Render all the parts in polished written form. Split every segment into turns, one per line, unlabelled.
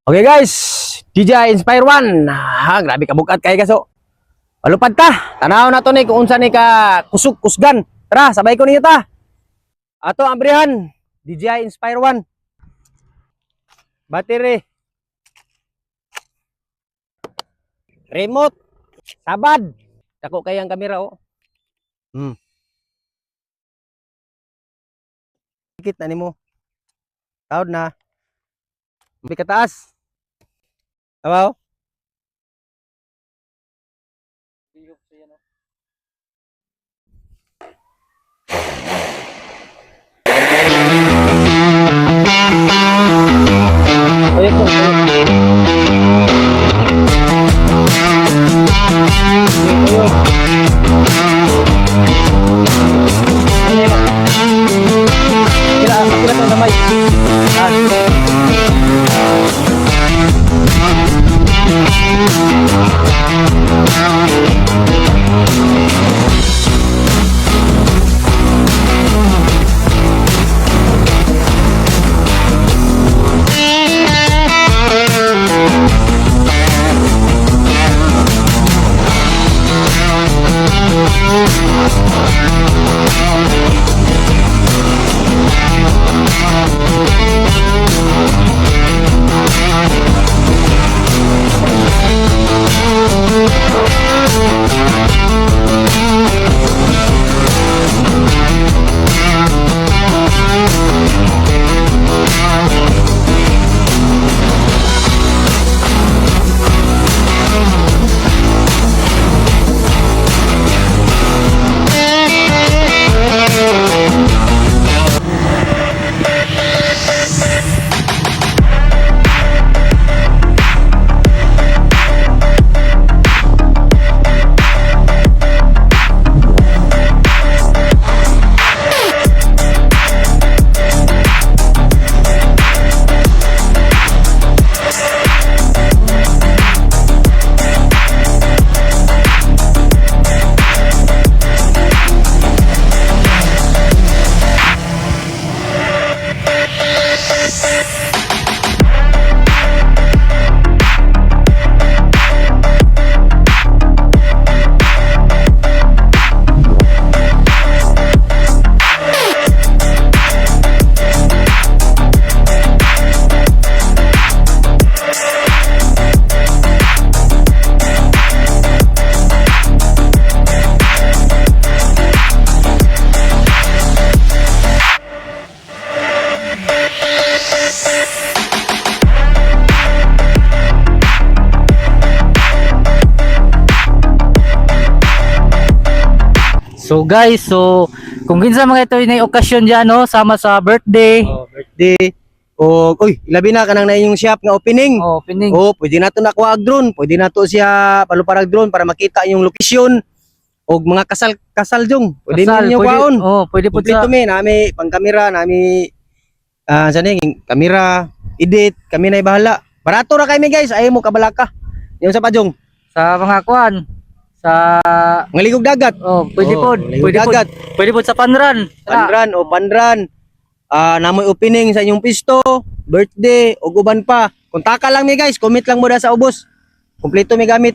Okay guys, DJI Inspire 1. Grabe ka bukat kay kaso. Palupad ta. Tanaw na to ni kung unsa ni ka kusgan. Tara, sabay ko ninyo ta. Ato ang abrihan, DJI Inspire 1. Battery. Remote. Sabad. Dako kay ang kamera oh. Dikit na nimo. Taod na. Mabi ka taas. Abaw. Oye, kira sa damay.
So guys, kung kinsa mga ito na okasyon diyan no, sama sa birthday.
Birthday. Uy, labi na kanang na yung shop nga opening.
Opening.
Pwede na to nakuha og drone. Pwede na to siya paluparag drone para makita yung location. Og mga kasal jong. Pwede ninyo kuhaon.
Pwede po
Kompleto mi nami pang kamera, nami kamera, edit, kami na bahala. Barato ra kay mi guys, ay mo kabalaka. Yung sa pajong.
Sa mga kuan sa
Mga ligog dagat.
pwede po.
Ligog
Pwede po.
dagat.
Pwede po sa panran.
Panran. Namoy opening sa inyong pisto, birthday, o uban pa. Kontaka lang mi guys, comment lang mo da sa ubos. Kompleto mi gamit.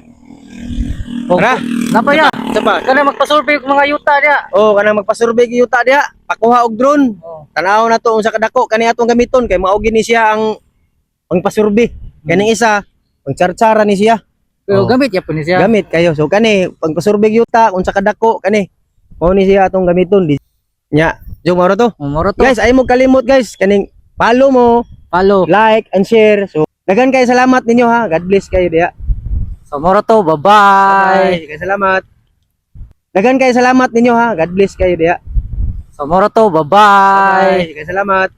Tara.
Napaya.
Saba.
Kana magpa-survey og mga yuta niya.
Kanang magpa-survey gi yuta diha, pakuha og drone. Tanaw na to unsa kadako kani atong gamiton kay mao gini siya ang pangpasurvey. Kaning isa, pangtsartsara ni siya.
Pero gamit ya po ni siya.
Gamit kayo. So kani pangpasurvey yuta unsa kadako kani. Mao ni siya atong gamiton. Nya, jom maro to.
Moro to.
Guys, ay mo kalimot guys, kaning follow mo,
Follow.
like and share. So dagan kay salamat ninyo ha. God bless kayo diha.
So moro to. Bye-bye.
Kay salamat. Dagan kay salamat ninyo ha. God bless kayo diha.
So moro to. Bye-bye.
Kay salamat.